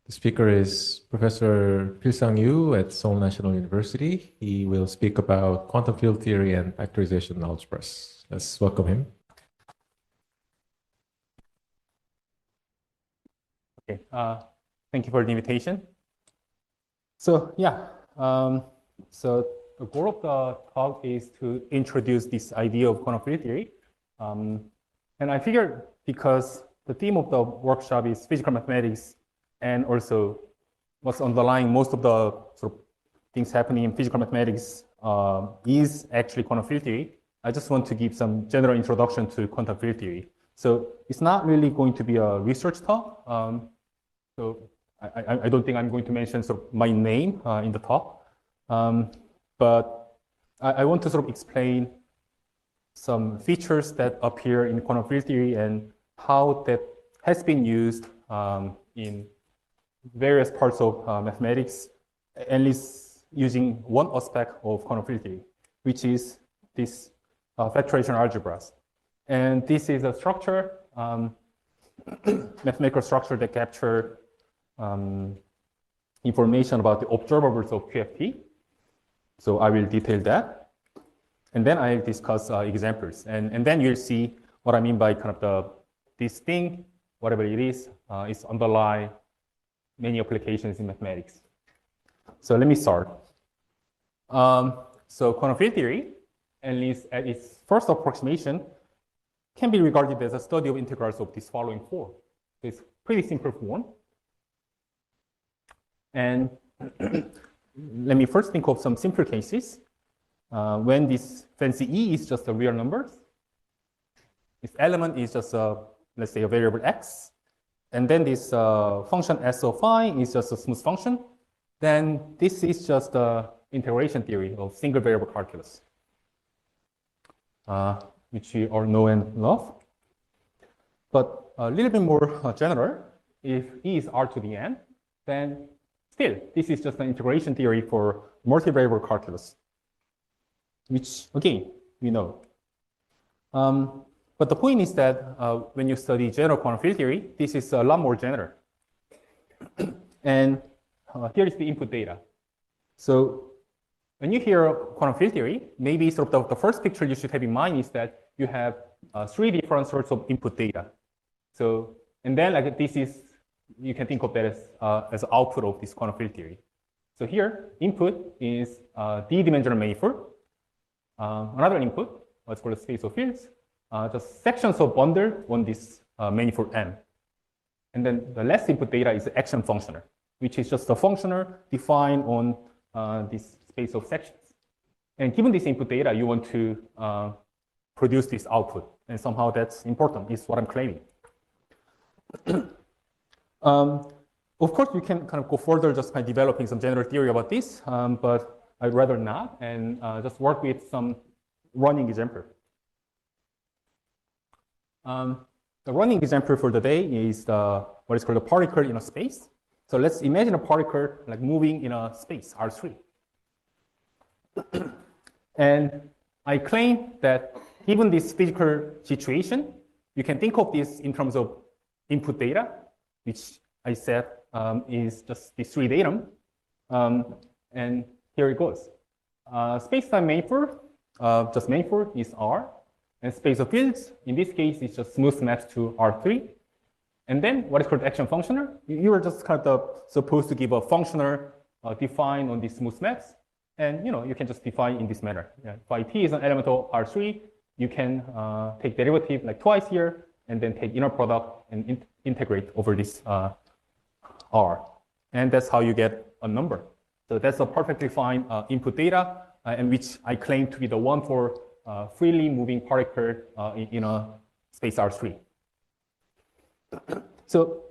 The speaker is Professor Philsang at Seoul National University. He will speak about quantum field theory and factorization algebras. Let's welcome him. Okay, thank you for the invitation. So the goal of the talk is to introduce this idea of quantum field theory. And I figured because the theme of the workshop is physical mathematics, and also what's underlying most of the sort of things happening in physical mathematics is actually quantum field theory. I just want to give some general introduction to quantum field theory. So it's not really going to be a research talk. So I don't think I'm going to mention sort of my name in the talk. But I want to sort of explain some features that appear in quantum field theory and how that has been used in various parts of mathematics, at least using one aspect of quantum field theory, which is this factorization algebras. And this is a structure, mathematical structure that captures information about the observables of QFT. So I will detail that. And then I'll discuss examples. And then you'll see what I mean by kind of this thing, whatever it is underlie many applications in mathematics. So let me start. So quantum field theory, at least at its first approximation, can be regarded as a study of integrals of this following form. It's pretty simple form. And let me first think of some simple cases. When this fancy E is just a real number, this element is just let's say a variable X, and then this function S of phi is just a smooth function, then this is just the integration theory of single variable calculus, which we all know and love. But a little bit more general, if E is R to the N, then still, this is just an integration theory for multivariable calculus, which, again, we know. But the point is that when you study general quantum field theory, this is a lot more general. And here is the input data. So when you hear quantum field theory, maybe sort of the first picture you should have in mind is that you have three different sorts of input data. So, and then like this is, you can think of that as output of this quantum field theory. So here, input is d-dimensional manifold. Another input, what's called a space of fields, just sections of bundle on this manifold M. And then the last input data is the action functional, which is just a functional defined on this space of sections. And given this input data, you want to produce this output. And somehow that's important, is what I'm claiming. Of course, you can kind of go further just by developing some general theory about this, but I'd rather not, and just work with some running example. The running example for the day is what is called a particle in a space. So let's imagine a particle like moving in a space, R3. And I claim that given this physical situation, you can think of this in terms of input data, which I said is just this three datum. And here it goes. Space-time manifold, just manifold is R. And space of fields, in this case, is just smooth maps to R3. And then what is called action functional, you are just kind of supposed to give a functional defined on these smooth maps. And you can just define in this manner. Phi t is an element of R3. You can take derivative like twice here, and then take inner product and integrate over this R. And that's how you get a number. So that's a perfectly fine input data, and which I claim to be the one for freely moving particle in a space R3. So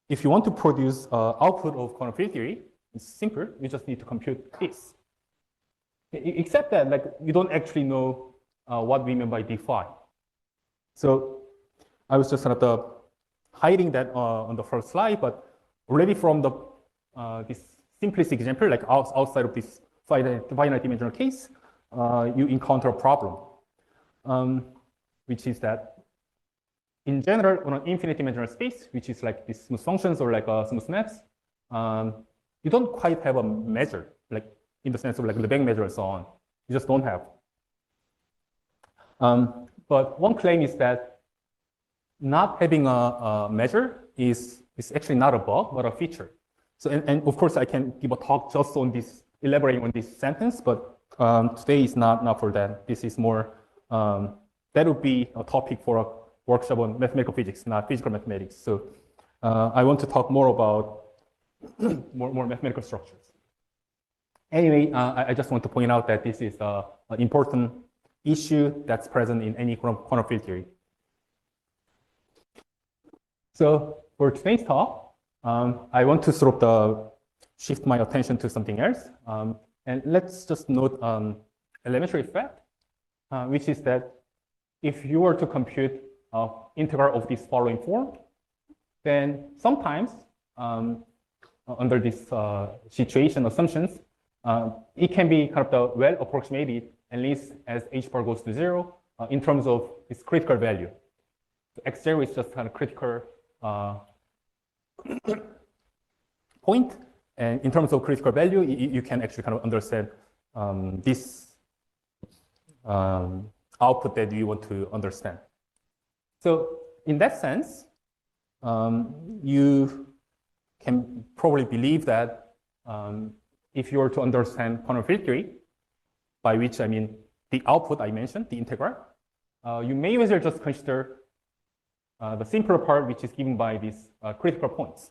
if you want to produce output of quantum field theory, it's simple. You just need to compute this. Except that like you don't actually know what we mean by d phi. So I was just sort of hiding that on the first slide, but already from the this simplest example, like outside of this finite dimensional case, you encounter a problem, which is that in general, on an infinite-dimensional space, which is like these smooth functions or like smooth maps, you don't quite have a measure, like in the sense of like Lebesgue measure and so on. You just don't have. But one claim is that not having a measure is actually not a bug, but a feature. So, and of course, I can give a talk just on this, elaborating on this sentence, but today is not for that. This is more, that would be a topic for a workshop on mathematical physics, not physical mathematics. So I want to talk more about more mathematical structures. Anyway, I just want to point out that this is an important issue that's present in any quantum field theory. So for today's talk, I want to sort of shift my attention to something else. And let's just note elementary fact, which is that if you were to compute integral of this following form, then sometimes under this situation assumptions, it can be kind of well approximated, at least as h bar goes to 0, in terms of its critical value. So x0 is just kind of critical point, and in terms of critical value, you can actually kind of understand this output that you want to understand. So in that sense, you can probably believe that if you were to understand quantum field theory, by which I mean the output I mentioned, the integral, you may as well just consider the simpler part, which is given by these critical points.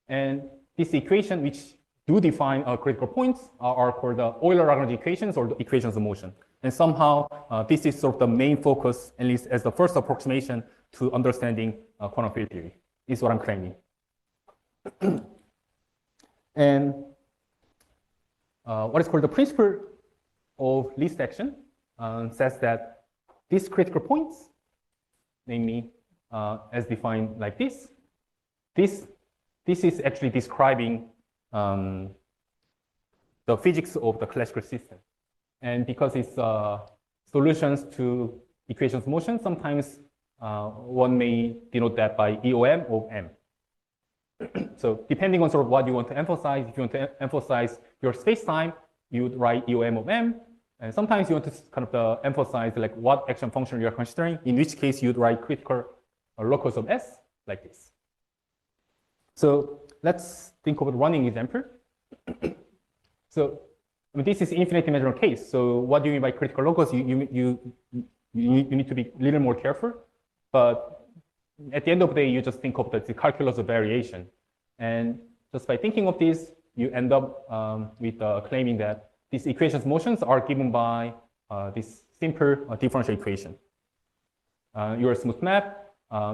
And this equation, which do define critical points, are called the Euler-Lagrange equations or the equations of motion. And somehow, this is sort of the main focus, at least as the first approximation to understanding quantum field theory, is what I'm claiming. And what is called the principle of least action says that these critical points, namely as defined like this is actually describing the physics of the classical system. And because it's solutions to equations of motion, sometimes one may denote that by EOM of M. So depending on sort of what you want to emphasize, if you want to emphasize your space-time, you would write EOM of M. And sometimes you want to kind of emphasize like what action function you are considering, in which case you'd write critical locus of S like this. So let's think of a running example. So I mean, this is infinite dimensional case. So what do you mean by critical locus? You need to be a little more careful. But at the end of the day, you just think of the calculus of variation. And just by thinking of this, you end up with claiming that these equations motions are given by this simple differential equation. Your smooth map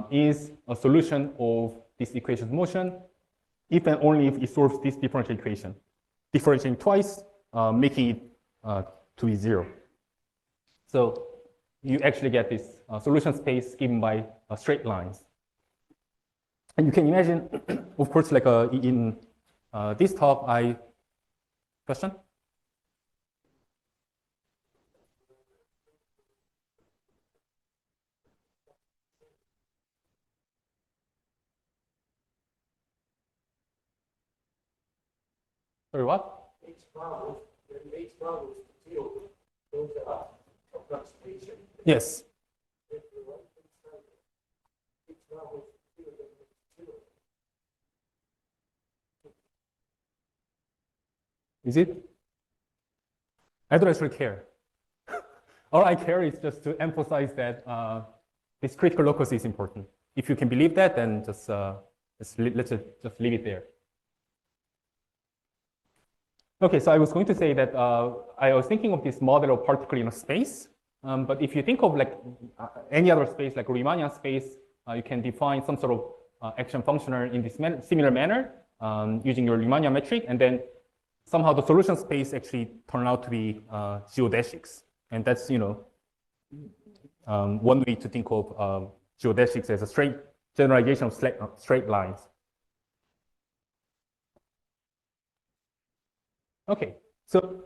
is a solution of this equation's motion if and only if it solves this differential equation, differentiating twice, making it to be 0. So you actually get this solution space given by straight lines. And you can imagine, of course, like in this talk, question? Sorry, what? Yes. Is it? I don't actually care. All I care is just to emphasize that this critical locus is important. If you can believe that, then let's just leave it there. Okay, so I was going to say that I was thinking of this model of particle in a space. But if you think of like any other space, like Riemannian space, you can define some sort of action functional in this similar manner using your Riemannian metric, and then somehow the solution space actually turned out to be geodesics. And that's, you know, one way to think of geodesics as a straight generalization of straight lines. Okay, so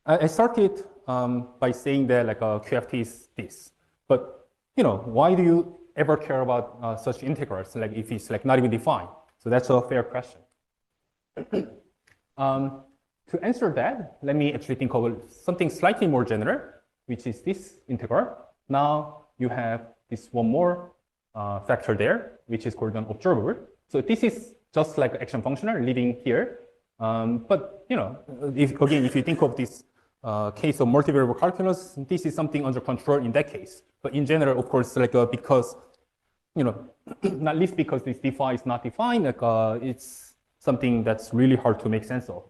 I started by saying that like QFT is this, but why do you ever care about such integrals, like if it's like not even defined? So that's a fair question. To answer that, let me actually think of something slightly more general, which is this integral. Now you have this one more factor there, which is called an observable. So this is just like action functional living here. But if you think of this case of multivariable calculus, this is something under control in that case. But in general, of course, like because not least because this phi is not defined, like it's something that's really hard to make sense of,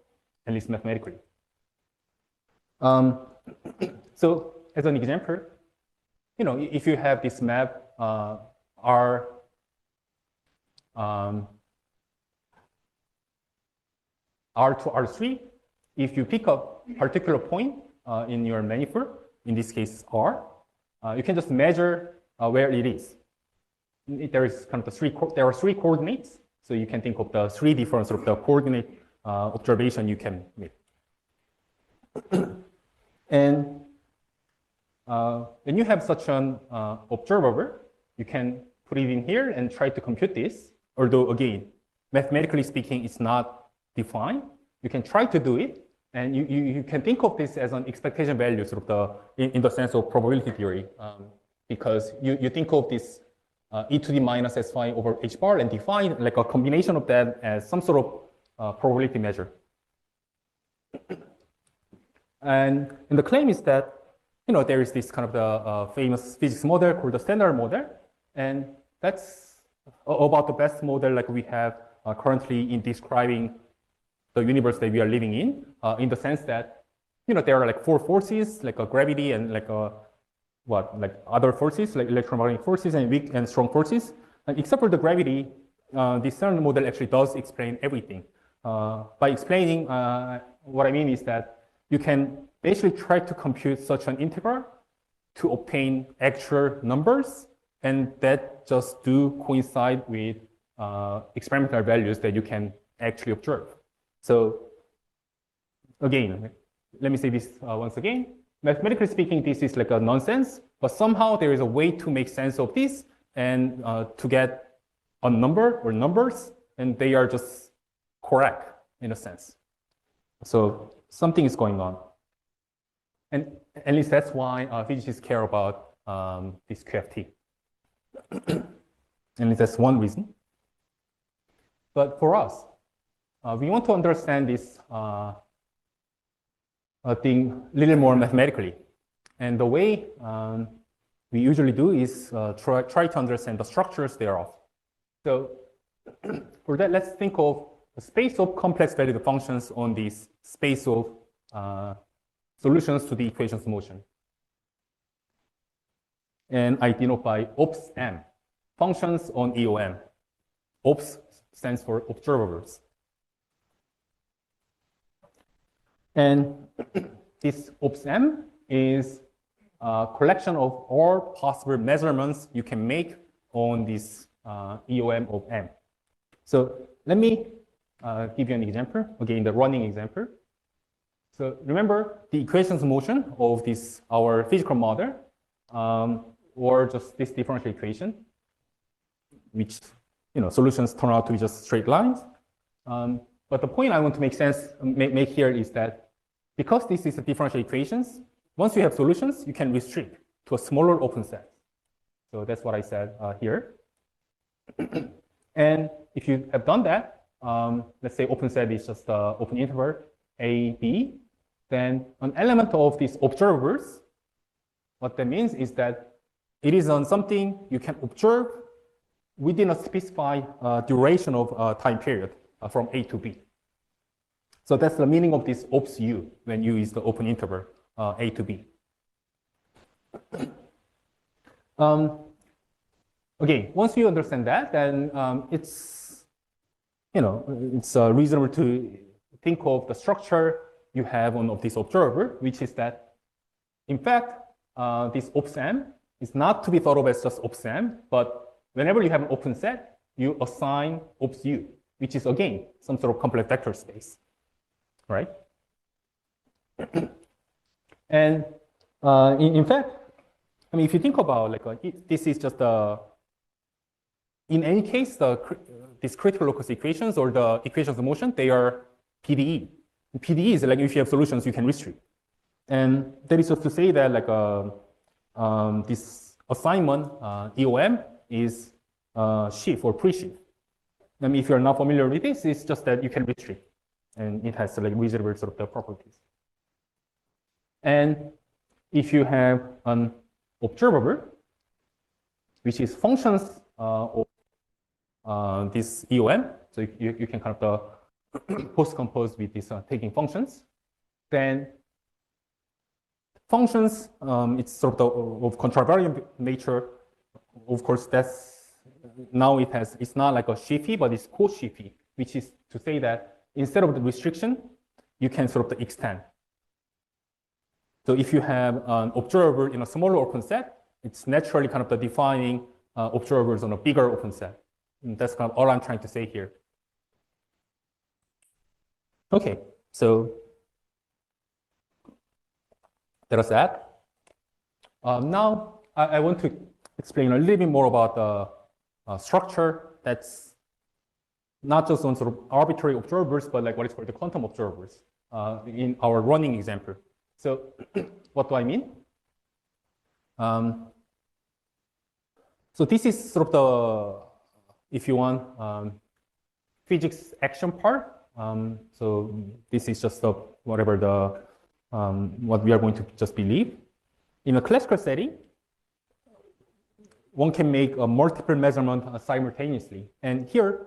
at least mathematically. So as an example, if you have this map R R to R3, if you pick up a particular point in your manifold, in this case R, you can just measure where it is. There is kind of there are three coordinates, so you can think of the three different sort of the coordinate observation you can make. And when you have such an observable, you can put it in here and try to compute this. Although again, mathematically speaking, it's not defined. You can try to do it, and you can think of this as an expectation value, sort of in the sense of probability theory, because you think of this e to the minus s phi over h bar and define like a combination of that as some sort of probability measure. And the claim is that there is this kind of the famous physics model called the standard model, and that's about the best model like we have currently in describing the universe that we are living in the sense that there are like four forces like gravity and like other forces like electromagnetic forces and weak and strong forces, and except for the gravity, the standard model actually does explain everything. By explaining, what I mean is that you can basically try to compute such an integral to obtain actual numbers, and that just do coincide with experimental values that you can actually observe. So again, let me say this once again. Mathematically speaking, this is like a nonsense, but somehow there is a way to make sense of this and to get a number or numbers, and they are just correct in a sense. So something is going on. And at least that's why physicists care about this QFT. At least that's one reason. But for us, we want to understand this thing a little more mathematically. And the way we usually do is try to understand the structures thereof. So for that, let's think of a space of complex valued functions on this space of solutions to the equations of motion. And I denote by ops M, functions on EOM. Ops stands for observables. And this ops M is a collection of all possible measurements you can make on this EOM of M. So let me give you an example, again, the running example. So remember the equations of motion of this, our physical model, or just this differential equation, which, solutions turn out to be just straight lines. But the point I want to make here is that because this is a differential equations, once you have solutions, you can restrict to a smaller open set. So that's what I said here. And if you have done that, let's say open set is just the open interval A, B, then an element of these observables, what that means is that it is on something you can observe within a specified duration of time period from A to B. So that's the meaning of this ops U when U is the open interval A to B. Again, once you understand that, then it's reasonable to think of the structure you have on of this observer, which is that, in fact, this ops M is not to be thought of as just ops M, but whenever you have an open set, you assign ops U, which is again some sort of complex vector space, right? And in fact, I mean, if you think about this is just in any case, these critical locus equations or the equations of motion, they are PDE. PDE is like if you have solutions, you can restrict. And that is just to say that this assignment, EOM, is sheaf or pre-sheaf. I mean, if you're not familiar with this, it's just that you can restrict. And it has like reasonable sort of the properties. And if you have an observable, which is functions of this EOM, so you can kind of post-compose with this taking functions, then functions, it's sort of contravariant nature. Of course, it's not like a sheafy, but it's co-sheafy, which is to say that instead of the restriction, you can sort of extend. So if you have an observer in a smaller open set, it's naturally kind of the defining observers on a bigger open set. And that's kind of all I'm trying to say here. Okay, so there's that. Now I want to explain a little bit more about the structure that's not just on sort of arbitrary observers, but like what is called the quantum observers in our running example. So what do I mean? So this is sort of the, if you want, physics action part. So this is just whatever what we are going to just believe. In a classical setting, one can make a multiple measurement simultaneously. And here,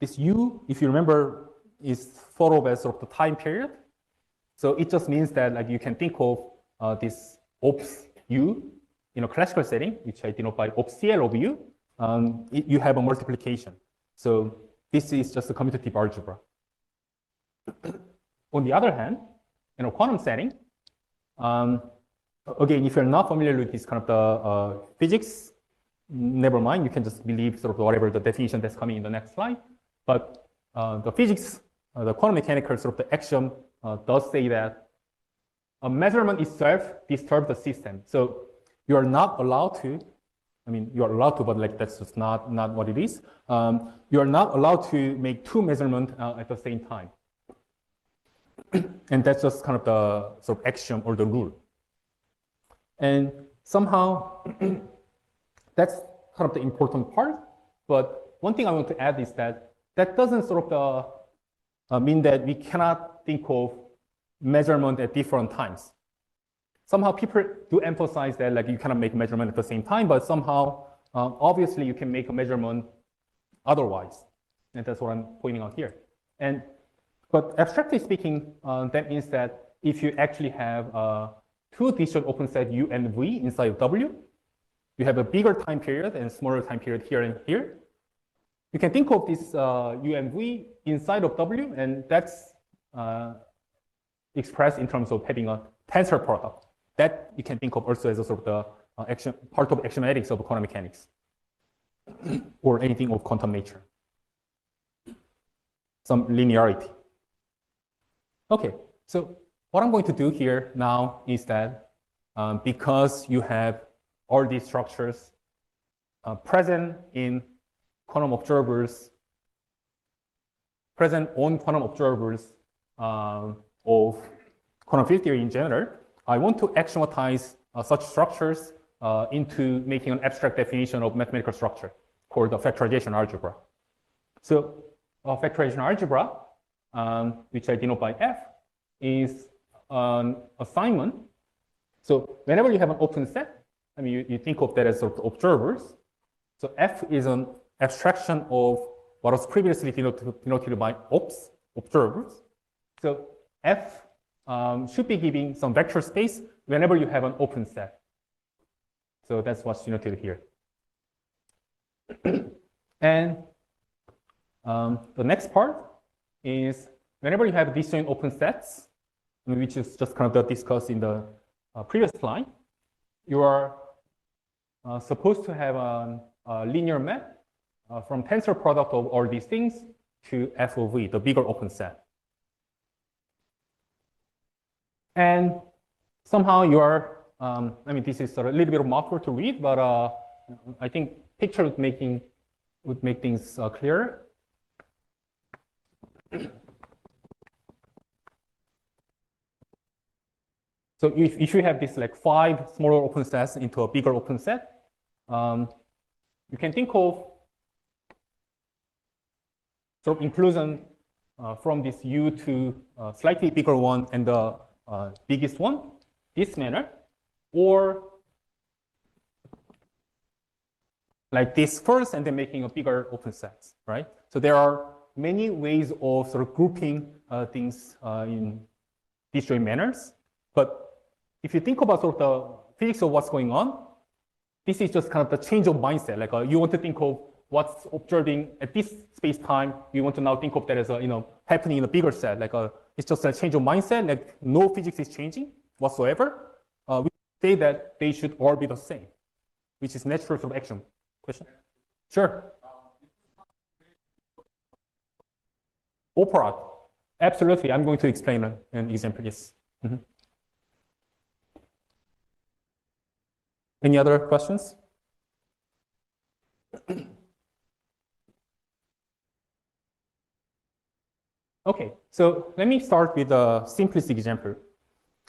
this U, if you remember, is thought of as sort of the time period. So it just means that like you can think of this ops U in a classical setting, which I denote by ops CL of U. You have a multiplication. So this is just a commutative algebra. On the other hand, in a quantum setting, again, if you're not familiar with this kind of the physics, never mind, you can just believe sort of whatever the definition that's coming in the next slide. But the physics, the quantum mechanical sort of the axiom does say that a measurement itself disturbs the system. So you are not allowed to, I mean, you are allowed to, but like that's just not what it is. You are not allowed to make two measurements at the same time. And that's just kind of the sort of axiom or the rule. And somehow that's kind of the important part. But one thing I want to add is that that doesn't sort of mean that we cannot think of measurement at different times. Somehow people do emphasize that like you cannot make measurement at the same time, but somehow obviously you can make a measurement otherwise. And that's what I'm pointing out here. But abstractly speaking, that means that if you actually have two disjoint open set U and V inside of W, you have a bigger time period and smaller time period here and here. You can think of this U and V inside of W, and that's expressed in terms of having a tensor product. That you can think of also as a sort of the part of axiomatics of quantum mechanics or anything of quantum nature. Some linearity. Okay, so what I'm going to do here now is that because you have all these structures present in quantum observers, present on quantum observers of quantum field theory in general, I want to axiomatize such structures into making an abstract definition of mathematical structure called the factorization algebra. So factorization algebra, which I denote by F, is an assignment. So whenever you have an open set, I mean, you think of that as sort of observers. So F is an abstraction of what was previously denoted by ops, observers. So F should be giving some vector space whenever you have an open set. So that's what's denoted here. And the next part is whenever you have disjoint open sets, which is just kind of discussed in the previous slide, you are supposed to have a linear map from tensor product of all these things to F of V, the bigger open set. And somehow you are I mean, this is a little bit of mouthful to read, but I think picture would make things clearer. So if you have this like 5 smaller open sets into a bigger open set, you can think of sort of inclusion from this U to slightly bigger one and the biggest one, this manner, or like this first and then making a bigger open set, right? So there are many ways of sort of grouping things in disjoint manners. But if you think about sort of the physics of what's going on, this is just kind of the change of mindset. Like you want to think of what's observing at this space-time. You want to now think of that as happening in a bigger set. Like it's just a change of mindset. Like no physics is changing whatsoever. We say that they should all be the same, which is natural sort of action. Question? Sure. Opera. Absolutely. I'm going to explain an example. Yes. Mm-hmm. Any other questions? Okay, so let me start with a simplistic example.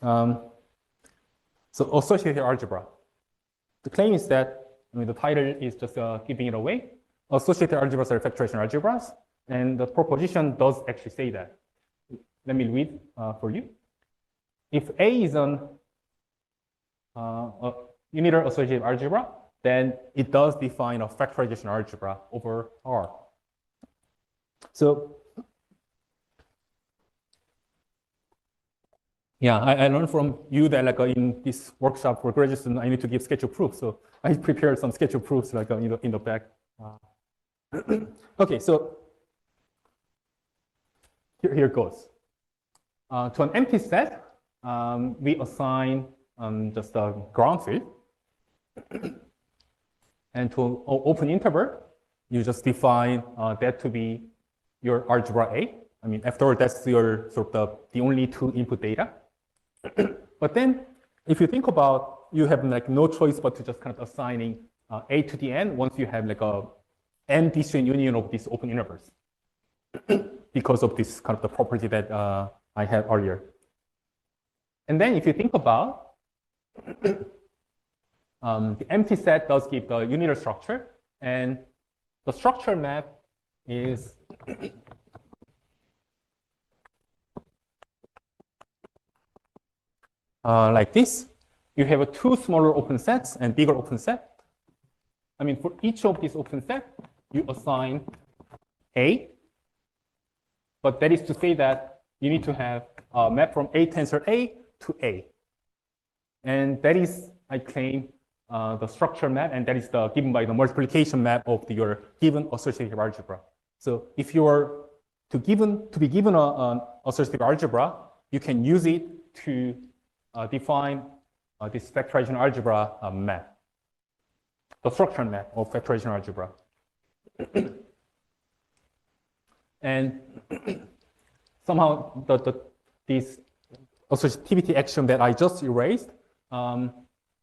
So associative algebra. The claim is that, the title is just giving it away. Associative algebras are factorization algebras, and the proposition does actually say that. Let me read for you. If A is a unitary associative algebra, then it does define a factorization algebra over R. So, yeah, I learned from you that like in this workshop for graduate students, I need to give sketch of proof. So I prepared some sketch of proofs like in the back. Okay, so here it goes. To an empty set, we assign just a ground field. And to an open interval, you just define that to be your algebra A. I mean, after all, that's your sort of the only 2 input data. But then, if you think about, you have like no choice but to just kind of assigning A to the n once you have like a n disjoint union of these open intervals, because of this kind of the property that I had earlier. And then, if you think about the empty set does give the unitary structure, and the structure map is like this. You have 2 smaller open sets and bigger open set. I mean, for each of these open sets, you assign A, but that is to say that you need to have a map from A tensor A to A. And that is, I claim, the structure map, and that is given by the multiplication map of your given associative algebra. So if you are to be given an associative algebra, you can use it to define this factorization algebra map, the structure map of factorization algebra. And somehow this associativity axiom that I just erased,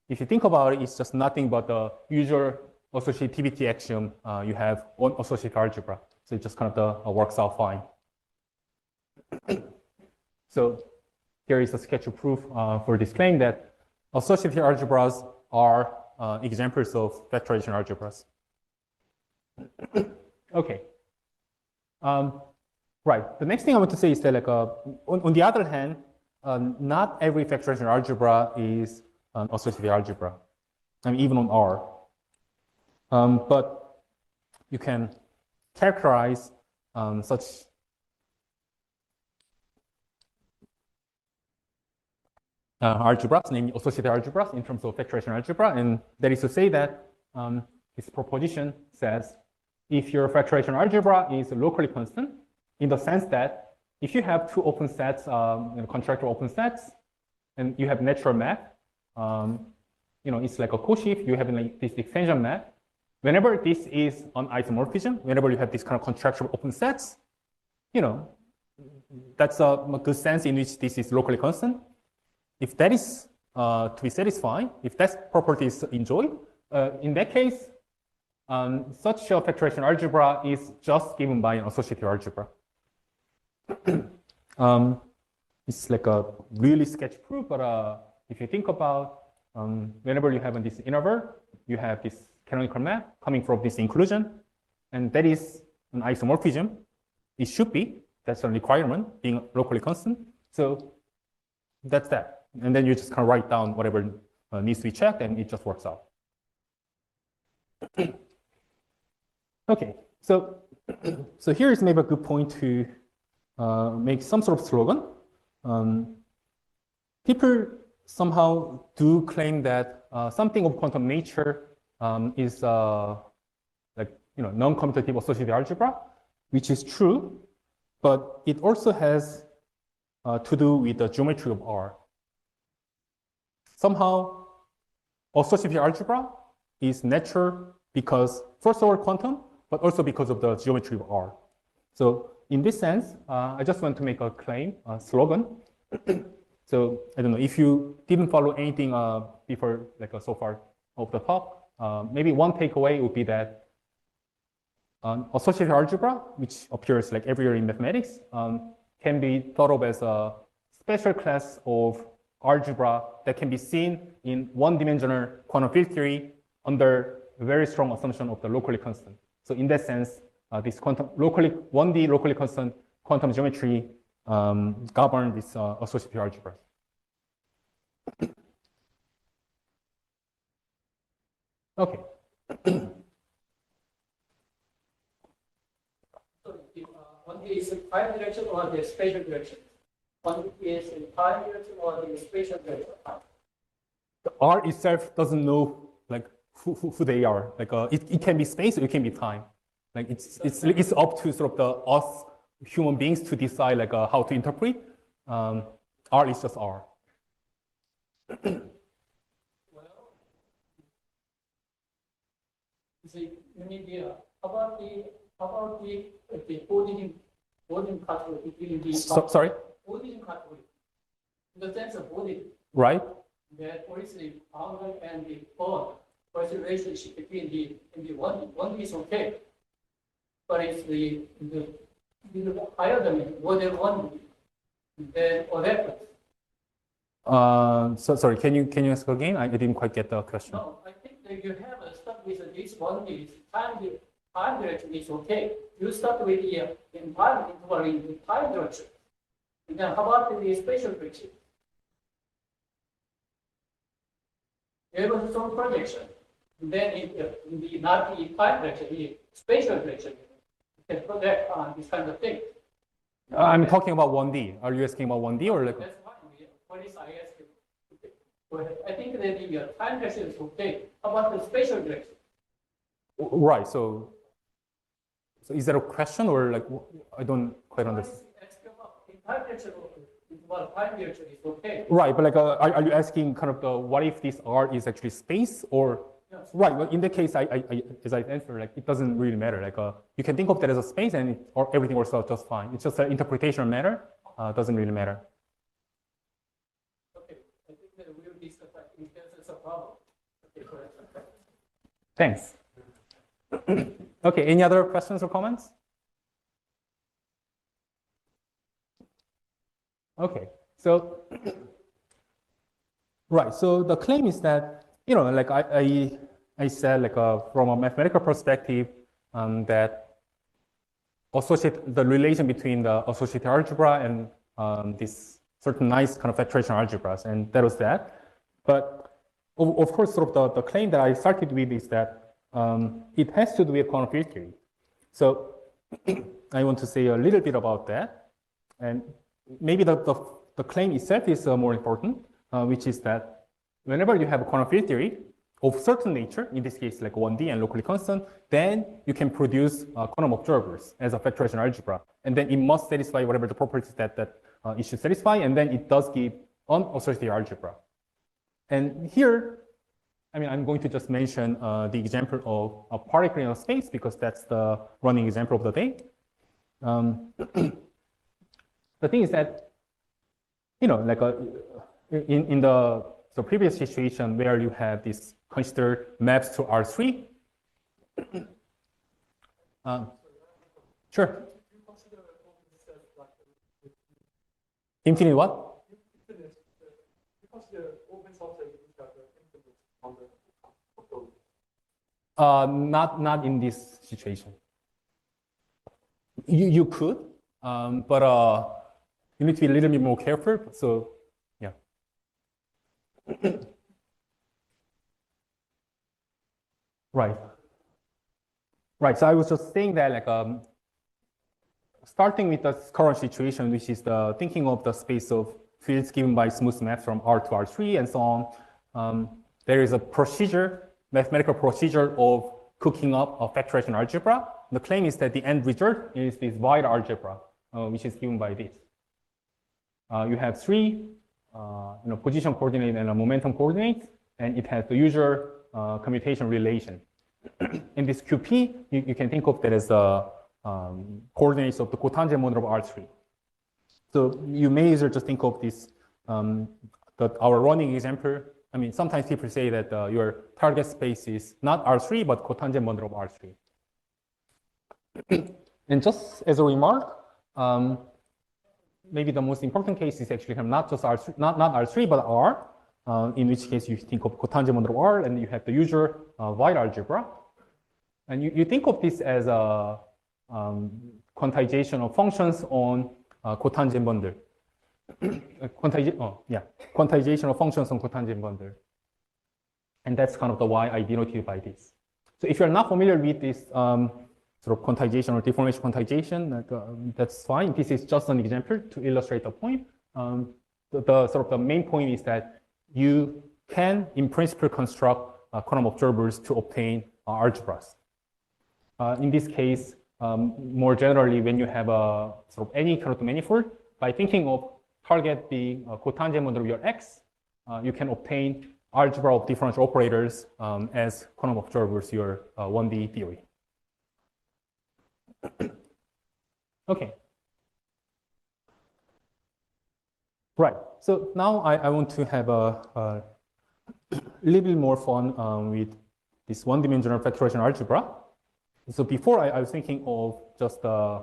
if you think about it, it's just nothing but the usual associativity axiom you have on associative algebra. So it just kind of works out fine. So here is a sketch of proof for this claim that associative algebras are examples of factorization algebras. Okay. Right. The next thing I want to say is that, like, on the other hand, not every factorization algebra is an associative algebra. I mean, even on R. But you can characterize such algebras, namely associative algebras, in terms of factorization algebra. And that is to say that this proposition says if your factorization algebra is locally constant, in the sense that if you have 2 open sets, contractor open sets, and you have natural map, it's like a Cauchy. You have like this extension map. Whenever this is an isomorphism, whenever you have this kind of contractual open sets, that's a good sense in which this is locally constant. If that is to be satisfied, if that property is enjoyed, in that case, such a factorization algebra is just given by an associative algebra. It's like a really sketchy proof, but if you think about whenever you have this interval, you have this canonical map coming from this inclusion, and that is an isomorphism. It should be. That's a requirement, being locally constant. So that's that. And then you just kind of write down whatever needs to be checked, and it just works out. Okay, so here is maybe a good point to make some sort of slogan. People somehow do claim that something of quantum nature is like non-commutative associative algebra, which is true, but it also has to do with the geometry of R. Somehow, associative algebra is natural because, first of all, quantum, but also because of the geometry of R. So in this sense, I just want to make a claim, a slogan. So I don't know, if you didn't follow anything before, like so far of the talk, maybe one takeaway would be that associative algebra, which appears like everywhere in mathematics, can be thought of as a special class of algebra that can be seen in one-dimensional quantum field theory under a very strong assumption of the locally constant. So in that sense, this quantum 1D locally constant quantum geometry govern this associative algebra. Okay. So one is in time direction or the spatial direction. One is in time direction or the spatial direction. The R itself doesn't know like who they are. Like it can be space or it can be time. Like it's up to sort of the us human beings to decide like how to interpret. R is just R. Well, see, you need the about the boarding category between the Sorry. boarding category. In the sense of boarding. Right. That what is the boundary and the board? What's the relationship between the one is okay, but it's the higher than more than one, then what happens? So sorry, can you ask again? I didn't quite get the question. No, I think that you have a start with this one is time direction is okay. You start with the time interval in the time direction. And then how about the spatial direction? You have some projection. And then not the time direction, the spatial direction. You can project on this kind of thing. I'm talking about 1D. Are you asking about 1D or like? That's fine. What is I asking? Okay. I think that the time direction is okay. How about the spatial direction? Right. So is that a question or like I don't quite understand. Time direction, time direction is okay. Right, but like, are you asking kind of the what if this R is actually space or? Yes. Right. Well, in that case, as I answered, like it doesn't really matter. Like, you can think of that as a space, and or everything works out just fine. It's just an interpretation matter. Doesn't really matter. Okay, I think that we'll discuss that in case it's a problem. Okay, correct. Thanks. Okay. Any other questions or comments? Okay. So, right. So the claim is that, like I said, like from a mathematical perspective, that the relation between the associative algebra and this certain nice kind of factorization algebras, and that was that. But of course, sort of the claim that I started with is that it has to do with quantum field theory. So I want to say a little bit about that, and maybe the claim itself is more important, which is that whenever you have a quantum field theory of certain nature, in this case like 1D and locally constant, then you can produce quantum observers as a factorization algebra, and then it must satisfy whatever the properties that it should satisfy, and then it does give an associative algebra. And here, I mean, I'm going to just mention the example of a particle in a space because that's the running example of the day. The thing is that, like in the so previous situation where you have this considered maps to R3. Sure. Infinite what? Not in this situation. You could, but you need to be a little bit more careful. So, yeah. Right. Right. So I was just saying that, like, starting with the current situation, which is the thinking of the space of fields given by smooth maps from R to R3 and so on. There is a procedure, mathematical procedure of cooking up a factorization algebra. The claim is that the end result is this wide algebra, which is given by this. You have three position coordinate and a momentum coordinate, and it has the usual commutation relation. In this QP, you can think of that as the coordinates of the cotangent model of R3. So you may either just think of this, our running example. I mean, sometimes people say that your target space is not R3, but cotangent model of R3. And just as a remark, maybe the most important case is actually not just R3, not R3, but R, in which case you think of cotangent model of R, and you have the usual wide algebra. And you think of this as a quantization of functions on cotangent bundle. Quantization of functions on cotangent bundle. And that's kind of the why I denoted by this. So if you're not familiar with this sort of quantization or deformation quantization, that's fine. This is just an example to illustrate the point. The sort of the main point is that you can, in principle, construct quantum observers to obtain algebras. In this case, more generally, when you have a sort of any kind of manifold, by thinking of target being a cotangent model of your X, you can obtain algebra of differential operators as quantum observers, your 1D theory. Okay. Right. So now I want to have a little bit more fun with this one-dimensional factorization algebra. So before I was thinking of just the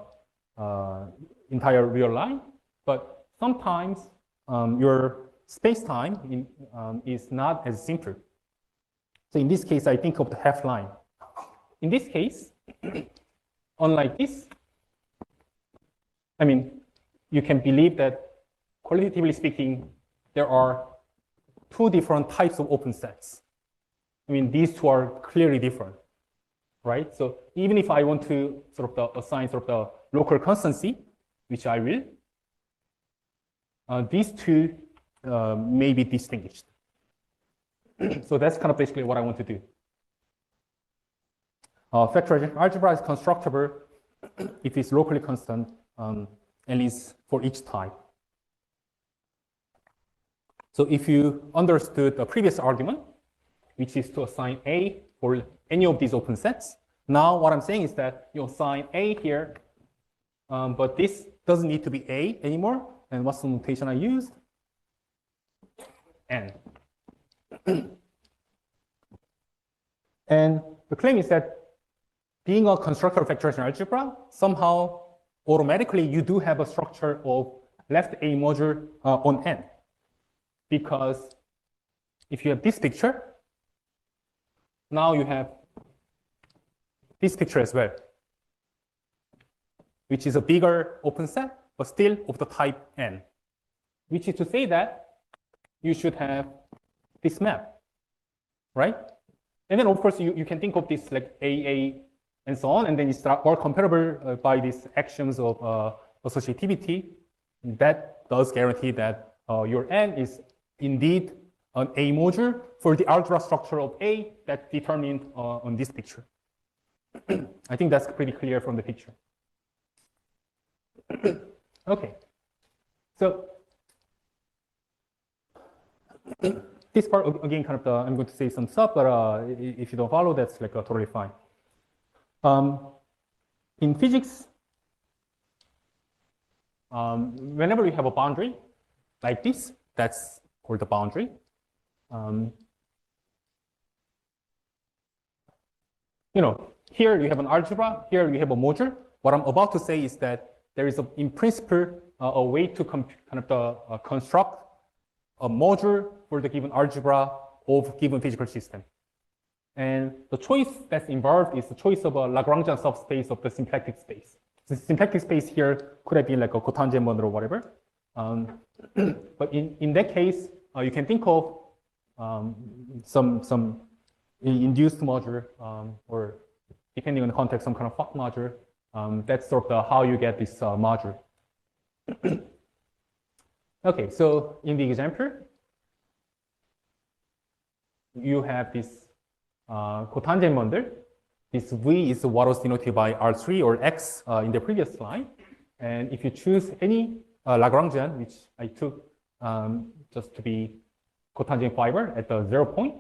entire real line, but sometimes your space-time is not as simple. So in this case, I think of the half line. In this case, unlike this, I mean, you can believe that qualitatively speaking, there are two different types of open sets. I mean, these two are clearly different, right? So even if I want to sort of assign sort of the local constancy, which I will, these two may be distinguished. So that's kind of basically what I want to do. Factorization algebra is constructible if it's locally constant, at least for each type. So if you understood the previous argument, which is to assign A for any of these open sets, now what I'm saying is that you assign A here, but this doesn't need to be A anymore. And what's the notation I used? N. And the claim is that being a constructor of factorization algebra, somehow automatically you do have a structure of left A module on N. Because if you have this picture, now you have this picture as well, which is a bigger open set, but still of the type N, which is to say that you should have this map, right? And then, of course, you can think of this like AA and so on, and then it's more comparable by these axioms of associativity. That does guarantee that your N is indeed an A module for the algebra structure of A that's determined on this picture. I think that's pretty clear from the picture. Okay, so this part, again, kind of I'm going to say some stuff, but if you don't follow, that's like totally fine. In physics, whenever you have a boundary like this, that's called the boundary. Here you have an algebra, here you have a module. What I'm about to say is that there is, in principle, a way to construct a module for the given algebra of given physical system. And the choice that's involved is the choice of a Lagrangian subspace of the symplectic space. The symplectic space here could have been like a cotangent bundle or whatever. But in that case, you can think of some induced module, or depending on the context, some kind of Fock module. That's sort of how you get this module. Okay, so in the example, you have this cotangent bundle. This V is what was denoted by R3 or X in the previous slide. And if you choose any Lagrangian, which I took just to be cotangent fiber at the 0 point,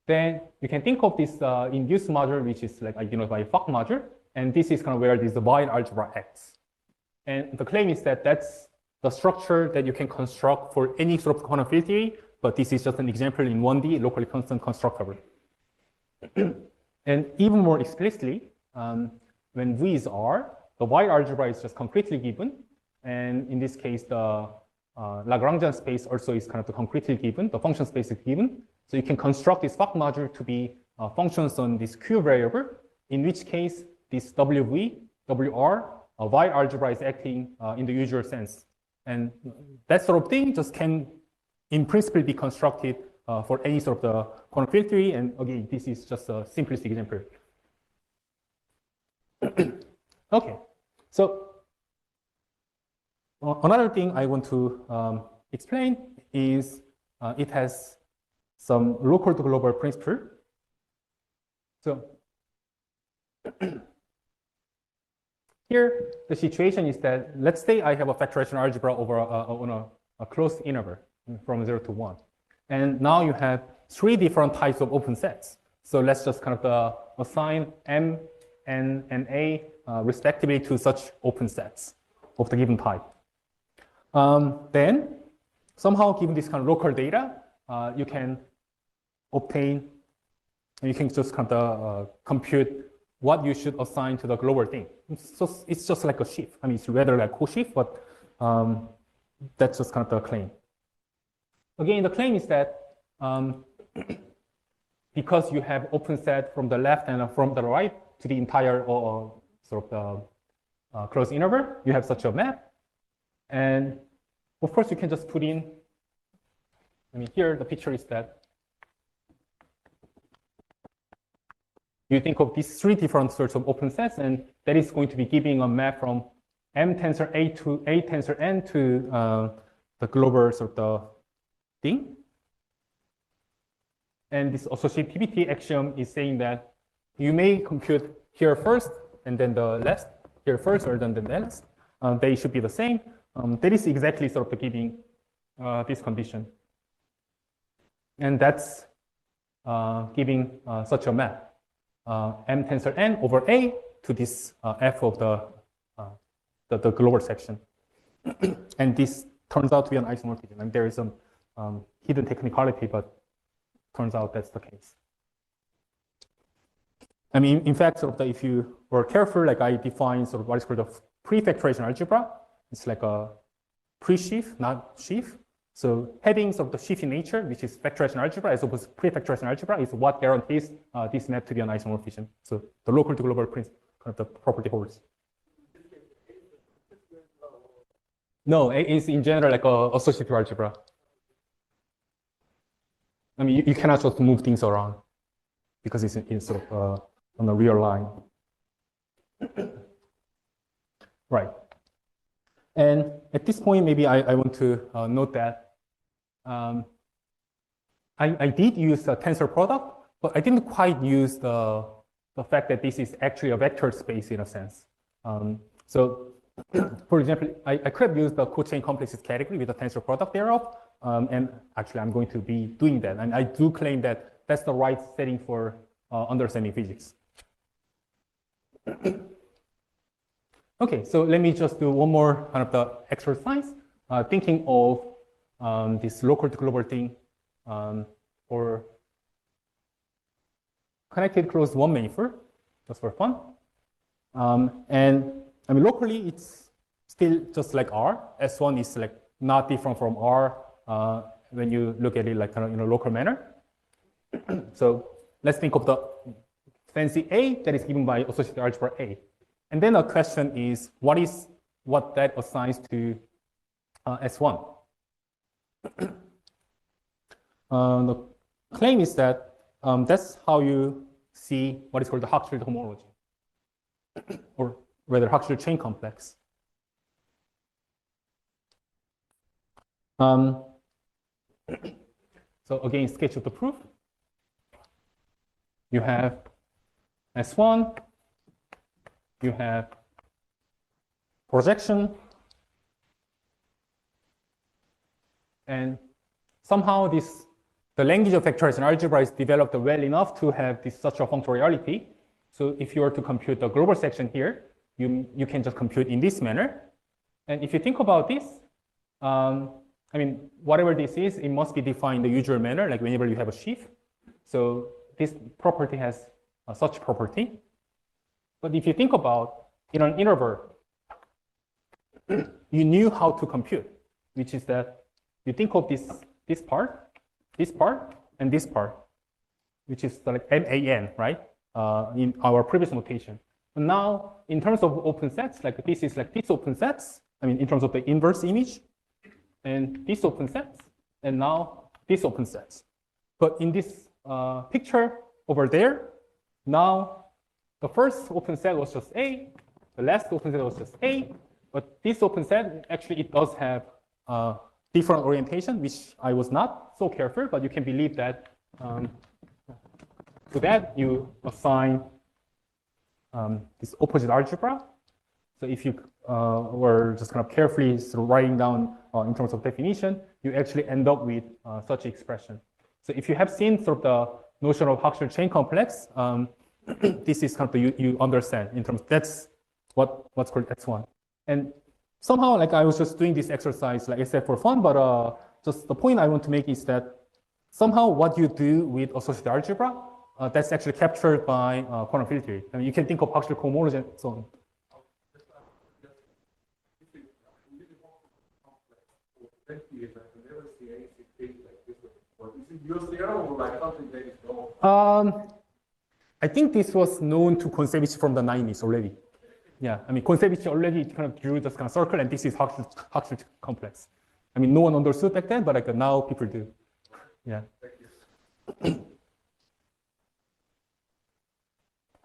then you can think of this induced module, which is like denoted by Fock module. And this is kind of where this wide algebra acts. And the claim is that that's the structure that you can construct for any sort of quantum field theory, but this is just an example in 1D, locally constant constructible. And even more explicitly, when V is R, the wide algebra is just concretely given. And in this case, the Lagrangian space also is kind of concretely given. The function space is given. So you can construct this Fock module to be functions on this Q variable, in which case this WV, WR, wide algebra is acting in the usual sense. And that sort of thing just can, in principle, be constructed for any sort of the quantum field theory. And again, this is just a simplest example. Okay, so another thing I want to explain is it has some local to global principle. So here, the situation is that, let's say I have a factorization algebra over on a closed interval from 0 to 1. And now you have 3 different types of open sets. So let's just kind of assign M, N, and A respectively to such open sets of the given type. Then, somehow given this kind of local data, you can just kind of compute what you should assign to the global thing. It's just like a sheaf. I mean, it's rather like a co-sheaf, but that's just kind of the claim. Again, the claim is that because you have open set from the left and from the right to the entire sort of closed interval, you have such a map. And of course, you can just put in, I mean, here the picture is that you think of these 3 different sorts of open sets, and that is going to be giving a map from M tensor A to A tensor N to the global sort of thing. And this associativity axiom is saying that you may compute here first, and then the last, here first, or then the last. They should be the same. That is exactly sort of giving this condition. And that's giving such a map. M tensor N over A to this F of the global section. And this turns out to be an isomorphism. And there is some hidden technicality, but turns out that's the case. I mean, in fact, sort of if you were careful, like I define sort of what is called a pre-factorization algebra. It's like a pre-sheaf, not sheaf. So having sort of the sheafy nature, which is factorization algebra, as opposed to pre-factorization algebra, is what guarantees this map to be an isomorphism. So the local to global kind of the property holds. No, it's in general like a associative algebra. I mean, you cannot just move things around because it's sort of on a real line. Right. And at this point, maybe I want to note that I did use a tensor product, but I didn't quite use the fact that this is actually a vector space in a sense. So, for example, I could have used the cochain complexes category with the tensor product thereof, and actually I'm going to be doing that. And I do claim that that's the right setting for understanding physics. Okay, so let me just do one more kind of the exercise, thinking of this local to global thing or connected closed one manifold, just for fun. And I mean, locally, it's still just like R. S1 is like not different from R when you look at it like kind of in a local manner. So let's think of the fancy A that is given by associative algebra A. And then the question is, what that assigns to S1? The claim is that that's how you see what is called the Hochschild homology, or rather Hochschild chain complex. So again, sketch of the proof. You have S1, you have projection, and somehow the language of factorization algebra is developed well enough to have such a functional reality. So if you were to compute the global section here, you can just compute in this manner. And if you think about this, I mean, whatever this is, it must be defined in the usual manner, like whenever you have a sheaf. So this property has such property. But if you think about in an interval, you knew how to compute, which is that you think of this part, and this part, which is like MAN, right? In our previous notation. But now, in terms of open sets, like this is like this open sets, I mean, in terms of the inverse image, and this open sets, and now this open sets. But in this picture over there, now the first open set was just A, the last open set was just A, but this open set, actually, it does have different orientation, which I was not so careful, but you can believe that to that you assign this opposite algebra. So if you were just kind of carefully sort of writing down in terms of definition, you actually end up with such an expression. So if you have seen sort of the notion of Hochschild chain complex, this is kind of you understand in terms of that's what's called S1. And somehow, like I was just doing this exercise, like I said, for fun, but just the point I want to make is that somehow what you do with associative algebra, that's actually captured by quantum field theory. I mean, you can think of Hochschild cohomology and so on. I think this was known to Kontsevich from the 90s already. Yeah, I mean, Kontsevich already kind of drew this kind of circle, and this is Hochschild complex. I mean, no one understood back then, but like now people do. Yeah.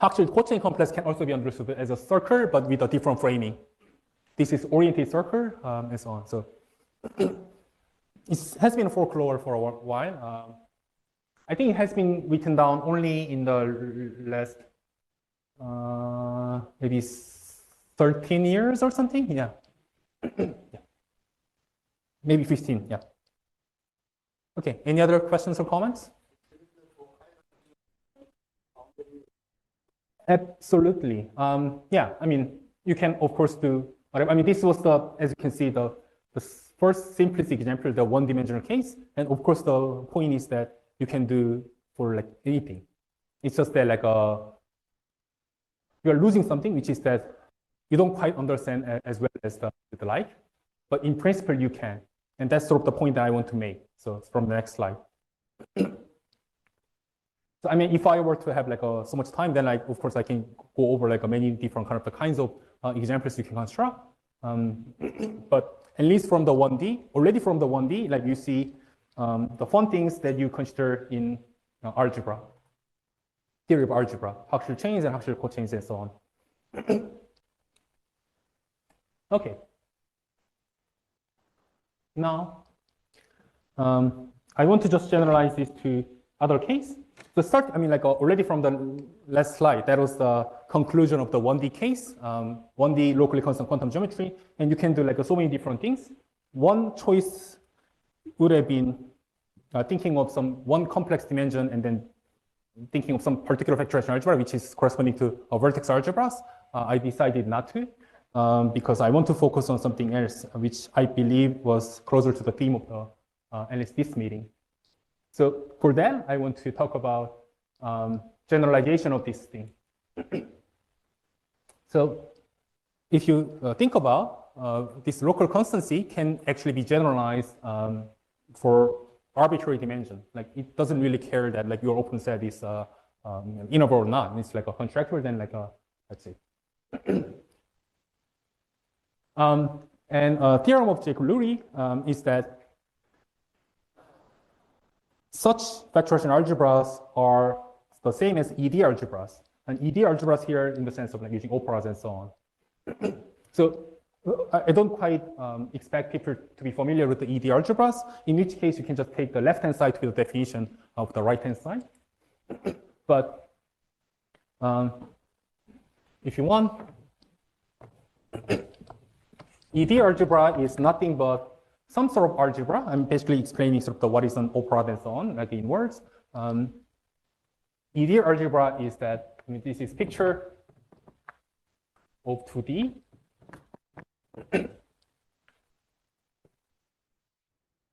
Hochschild cochain complex can also be understood as a circle, but with a different framing. This is oriented circle, and so on. So it has been folklore for a while. I think it has been written down only in the last maybe 13 years or something. Yeah. Yeah. Maybe 15. Yeah. Okay. Any other questions or comments? Absolutely. Yeah. I mean, you can of course do whatever. I mean, this was as you can see, the first simplistic example, the one-dimensional case, and of course the point is that you can do for like anything. It's just that like you are losing something, which is that you don't quite understand as well as the like, but in principle you can, and that's sort of the point that I want to make. So it's from the next slide. So I mean, if I were to have like so much time, then like of course I can go over like many different kind of the kinds of examples you can construct. But at least from the 1D, already from the 1D, like you see the fun things that you consider in algebra, theory of algebra, Hochschild chains and Hochschild cochains and so on. Okay. Now, I want to just generalize this to other case. So start, I mean, like already from the last slide, that was the conclusion of the 1D case, 1D locally constant quantum geometry, and you can do like so many different things. One choice would have been thinking of one complex dimension and then thinking of some particular factorization algebra, which is corresponding to vertex algebras. I decided not to because I want to focus on something else, which I believe was closer to the theme of the at least this meeting. So for that, I want to talk about generalization of this thing. So if you think about this local constancy can actually be generalized for arbitrary dimension. Like it doesn't really care that like your open set is integral or not. It's like a contractor, then like a, let's say. Theorem of Jacob-Lurie is that such factorization algebras are the same as ED algebras. And ED algebras here in the sense of like using operas and so on. So I don't quite expect people to be familiar with the ED algebras, in which case you can just take the left-hand side to be the definition of the right-hand side. But if you want, ED algebra is nothing but some sort of algebra. I'm basically explaining sort of the what is an opera and so on, like in words. ED algebra is that, I mean, this is picture of 2D.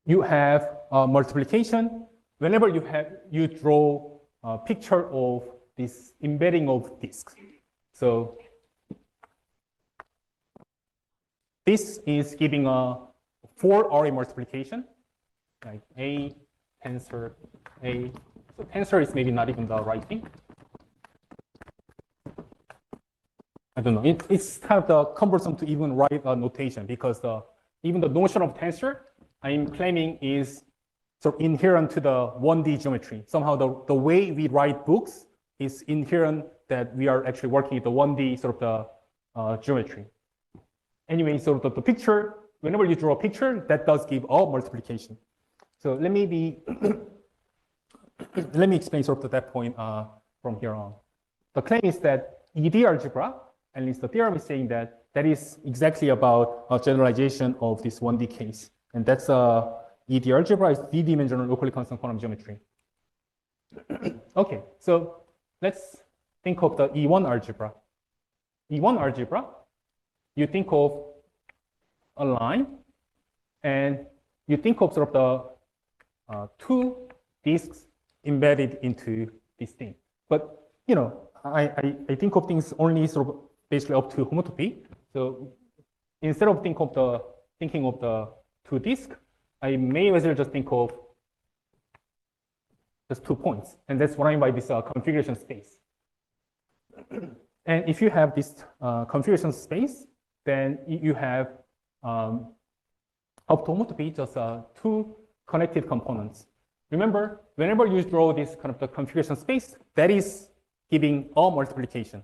You have multiplication. Whenever you draw a picture of this embedding of disks. So this is giving a 4-array multiplication, like A, tensor, A. So tensor is maybe not even the right thing. I don't know. It's kind of cumbersome to even write a notation because even the notion of tensor I'm claiming is sort of inherent to the 1D geometry. Somehow the way we write books is inherent that we are actually working with the 1D sort of the geometry. Anyway, so the picture, whenever you draw a picture, that does give a multiplication. So let me explain sort of that point from here on. The claim is that ED algebra, at least the theorem is saying that that is exactly about a generalization of this 1D case. And that's ED algebra is D-dimensional locally constant quantum geometry. Okay, so let's think of the E1 algebra. E1 algebra, you think of a line, and you think of sort of the two disks embedded into this thing. But you know, I think of things only sort of basically up to homotopy. So instead of thinking of the two disks, I may as well just think of just 2 points, and that's what I mean by this configuration space. And if you have this configuration space, then you have up to homotopy just 2 connected components. Remember, whenever you draw this kind of the configuration space, that is giving a multiplication.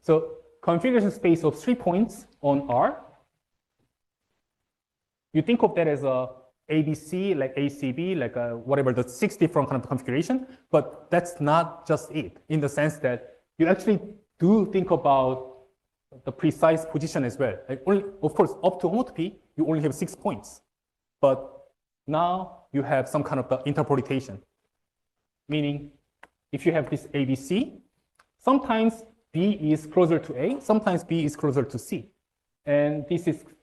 So configuration space of 3 points on R, you think of that as a ABC, like ACB, like whatever, the 6 different kind of configuration, but that's not just it, in the sense that you actually do think about the precise position as well. Like only, of course, up to homotopy, you only have 6 points, but now you have some kind of interpolation, meaning if you have this ABC, sometimes B is closer to A, sometimes B is closer to C. And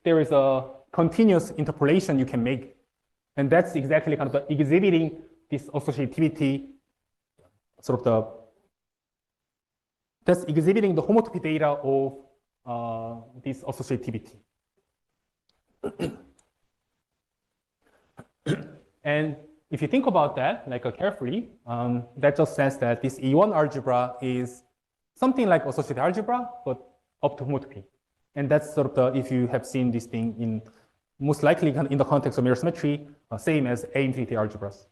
there is a continuous interpolation you can make. And that's exactly kind of exhibiting this associativity, that's exhibiting the homotopy data of this associativity. And if you think about that, like carefully, that just says that this E1 algebra is something like associative algebra, but up to homotopy. And that's sort of if you have seen this thing in most likely in the context of mirror symmetry, same as A infinity algebras.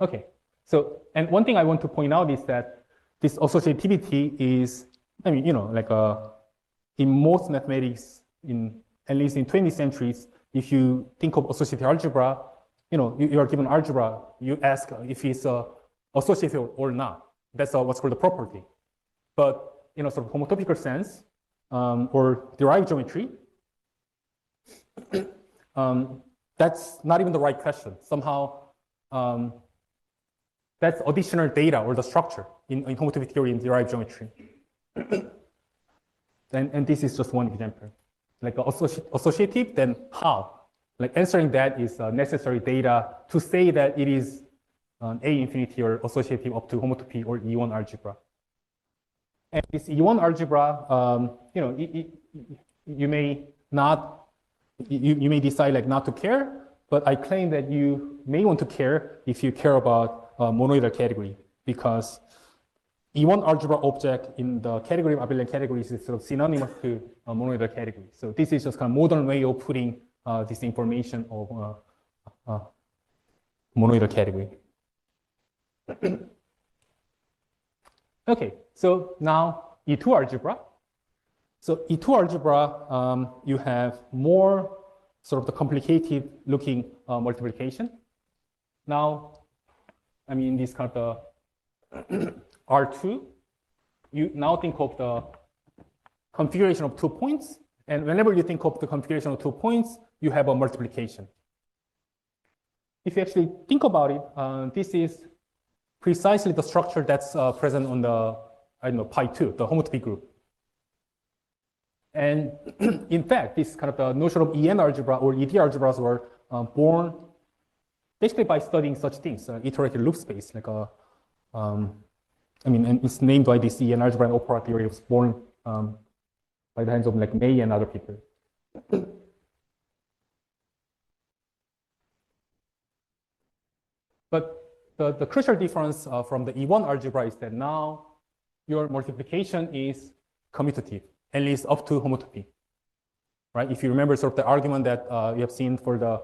Okay, so, and one thing I want to point out is that this associativity is, I mean, you know, like in most mathematics, at least in 20th centuries, if you think of associative algebra, you know, you are given algebra, you ask if it's associative or not. That's what's called a property. But in a sort of homotopical sense, or derived geometry, that's not even the right question. Somehow, that's additional data or the structure in homotopy theory and derived geometry. And this is just one example. Like associative, then how? Like answering that is necessary data to say that it is an A infinity or associative up to homotopy or E1 algebra. And this E1 algebra, you may not, you may decide like not to care, but I claim that you may want to care if you care about monoidal category, because E1 algebra object in the category of abelian categories is sort of synonymous to monoidal category. So this is just kind of modern way of putting this information of monoidal category. Okay, so now E2 algebra. So E2 algebra, you have more sort of the complicated looking multiplication. Now, I mean, this kind of the R2, you now think of the configuration of 2 points. And whenever you think of the configuration of 2 points, you have a multiplication. If you actually think about it, this is precisely the structure that's present on the, I don't know, pi2, the homotopy group. And in fact, this kind of the notion of EN algebra or ED algebras were born basically by studying such things, iterated loop space, like a, I mean, and it's named by this EN algebra and opera theory. It was born by the hands of like May and other people. But the crucial difference from the E1 algebra is that now your multiplication is commutative, at least up to homotopy, right? If you remember sort of the argument that you have seen for the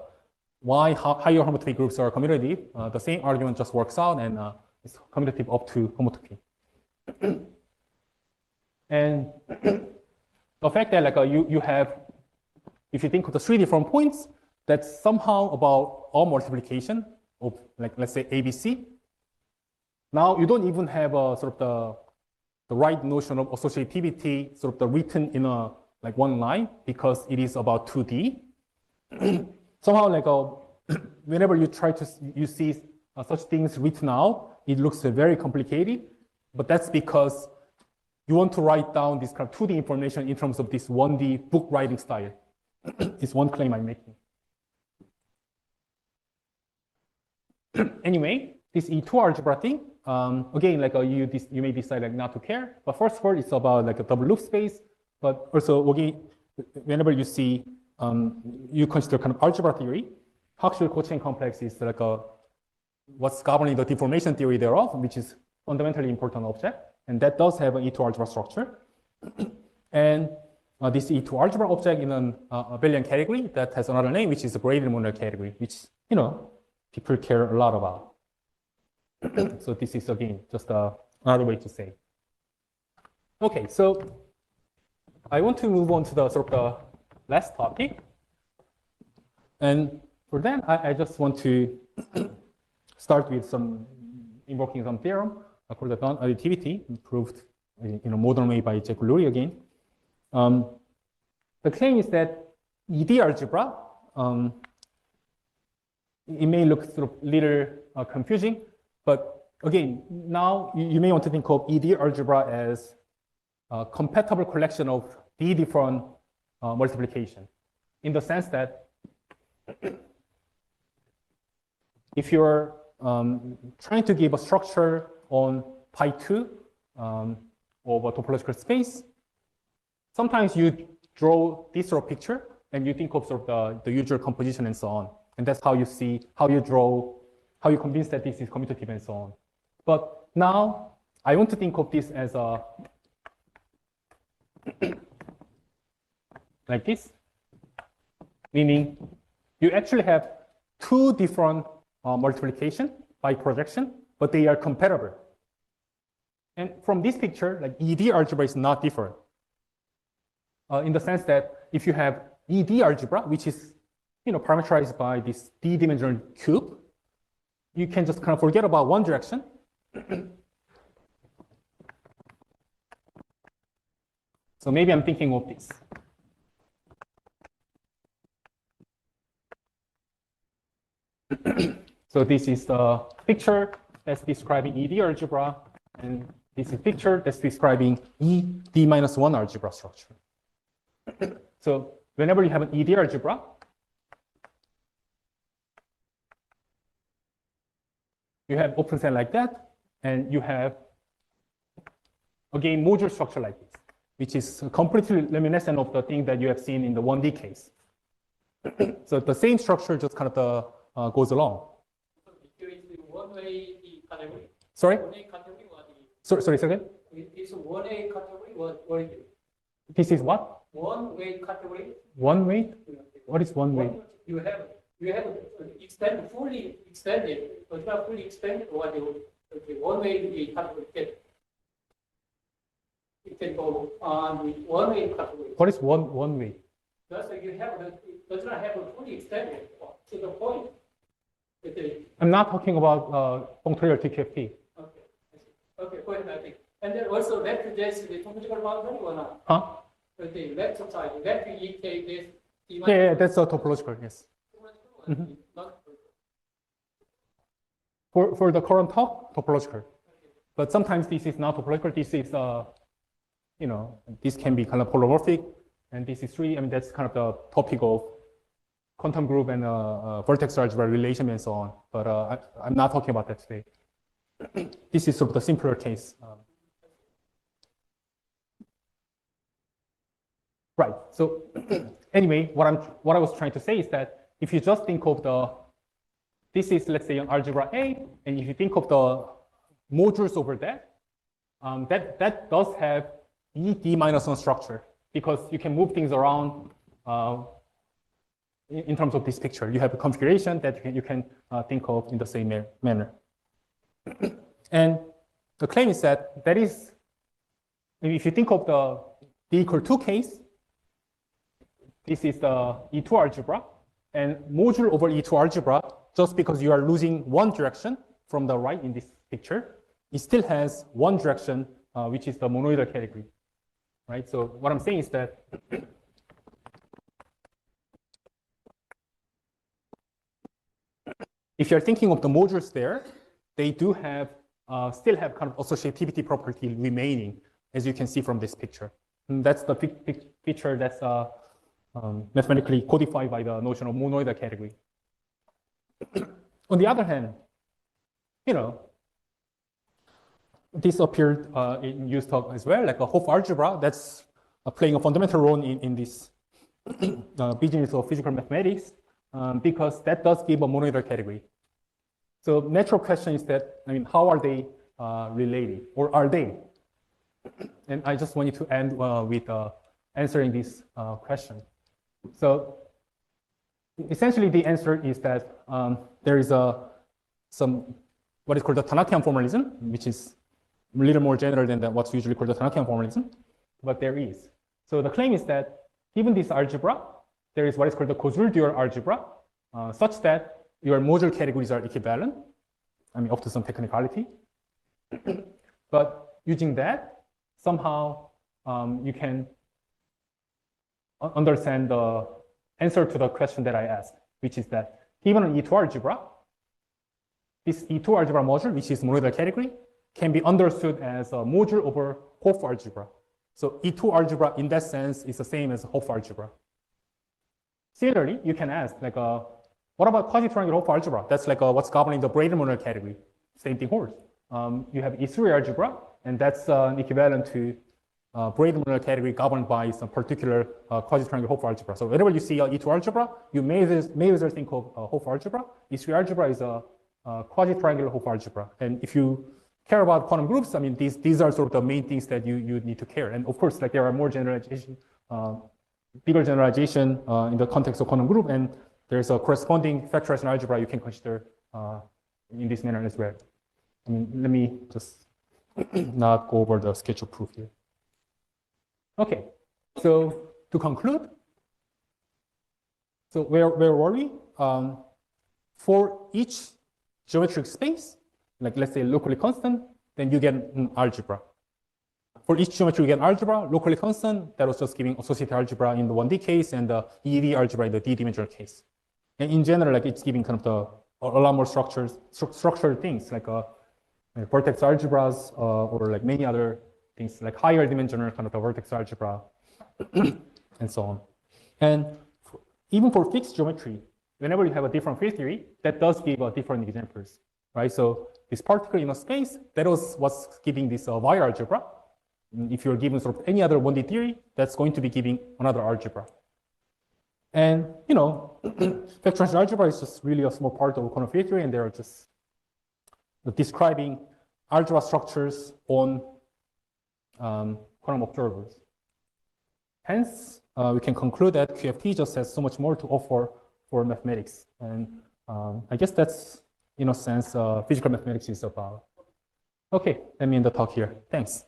why higher homotopy groups are commutative, the same argument just works out and it's commutative up to homotopy. And the fact that like you have, if you think of the 3 different points, that's somehow about all multiplication of like, let's say ABC. Now you don't even have a sort of the right notion of associativity sort of the written in a like one line because it is about 2D. Somehow like whenever you try to, you see such things written out, it looks very complicated, but that's because you want to write down this kind of 2D information in terms of this 1D book writing style. It's one claim I'm making. Anyway, this E2 algebra thing, again, like you may decide like not to care, but first of all, it's about like a double loop space, but also again, whenever you see, you consider kind of algebra theory, Hochschild cochain complex is like what's governing the deformation theory thereof, which is fundamentally important object, and that does have an E2 algebra structure. And this E2 algebra object in an abelian category that has another name, which is a graded monoidal category, which people care a lot about. So this is again just another way to say. Okay, so I want to move on to the sort of the last topic, and for that I just want to start with invoking some theorem called the non-additivity, proved in a modern way by Jack Lurie again. The claim is that ED algebra, it may look sort of little confusing, but again, now you may want to think of ED algebra as a compatible collection of D different multiplication, in the sense that if you're trying to give a structure on pi2 of a topological space, sometimes you draw this sort of picture and you think of sort of the usual composition and so on. And that's how you see, how you draw, how you convince that this is commutative and so on. But now I want to think of this as a like this, meaning you actually have 2 different multiplication by projection, but they are compatible. And from this picture, like ED algebra is not different. In the sense that if you have ED algebra, which is parameterized by this D-dimensional cube, you can just kind of forget about one direction. So maybe I'm thinking of this. So this is the picture that's describing ED algebra, and this is a picture that's describing ED-1 algebra structure. So whenever you have an ED algebra, you have open set like that, and you have, again, module structure like this, which is completely reminiscent of the thing that you have seen in the 1D case. So the same structure just kind of goes along. Here is the one-way category. Sorry? One-way category. Sorry, second? It's a one-way category. What is it? This is what? One-way category. One way? What is one way? You have fully extended, but not fully expanded. What the one-way category get. You can go on the one-way category. What is one way? That's like you have does not have a fully extended to the point. I'm not talking about functorial TQFT. Okay. Okay, go ahead, I think. And then also that suggests the topological boundary or not? Huh? The left side, left EK this. Yeah, that's a topological, yes. Mm-hmm. For the current talk, topological. But sometimes this is not topological. This is, this can be kind of polymorphic, and this is 3. I mean, that's kind of the topic of quantum group and vertex algebra relation and so on. But I'm not talking about that today. This is sort of the simpler case. Right. So anyway, what I was trying to say is that if you just think of this is, let's say, an algebra A, and if you think of the modules over that, that does have ED-1 structure, because you can move things around in terms of this picture. You have a configuration that you can think of in the same manner. And the claim is that is, if you think of the D=2 case, this is the E2 algebra, and module over E2 algebra, just because you are losing one direction from the right in this picture, it still has one direction, which is the monoidal category, right? So what I'm saying is that if you're thinking of the modules there, they do have still have kind of associativity property remaining, as you can see from this picture. And that's the picture that's mathematically codified by the notion of monoidal category. On the other hand, this appeared in Yu's talk as well, like a Hopf algebra that's playing a fundamental role in this business of physical mathematics, because that does give a monoidal category. So natural question is that, how are they related, or are they? And I just wanted to end with answering this question. So essentially, the answer is that there is some what is called the Tanakian formalism, which is a little more general than what's usually called the Tanakian formalism, but there is. So the claim is that given this algebra, there is what is called the Koszul dual algebra, such that your module categories are equivalent, up to some technicality. But using that, somehow you can understand the answer to the question that I asked, which is that given an E2 algebra, this E2 algebra module, which is monoidal category, can be understood as a module over Hopf algebra. So E2 algebra in that sense is the same as Hopf algebra. Similarly, you can ask, what about quasi-triangular Hopf algebra? That's what's governing the Braidel monoidal category. Same thing holds. You have E3 algebra, and that's equivalent to Braidel monoidal category governed by some particular quasi-triangular Hopf algebra. So whenever you see E2 algebra, you may as well think of Hopf algebra. E3 algebra is a quasi-triangular Hopf algebra. And if you care about quantum groups, these are sort of the main things that you need to care. And of course, there are more generalization, bigger generalization in the context of quantum group, and there's a corresponding factorization algebra you can consider in this manner as well. Let me just not go over the schedule proof here. Okay, so to conclude, so where were we? For each geometric space, let's say locally constant, then you get an algebra. For each geometry, you get algebra, locally constant. That was just giving associative algebra in the 1D case and the ED algebra in the D-dimensional case. And in general, it's giving kind of a lot more structured things, vertex algebras, or like many other things, like higher dimensional kind of the vertex algebra, and so on. And even for fixed geometry, whenever you have a different field theory, that does give different examples, right? So this particle inner space, that was what's giving this wire algebra. If you're given sort of any other 1D theory, that's going to be giving another algebra. And, you know, factorization algebra is just really a small part of quantum field theory, and they're just describing algebra structures on quantum observers. Hence, we can conclude that QFT just has so much more to offer for mathematics. And I guess that's, in a sense, physical mathematics is about. Okay, let me end the talk here. Thanks.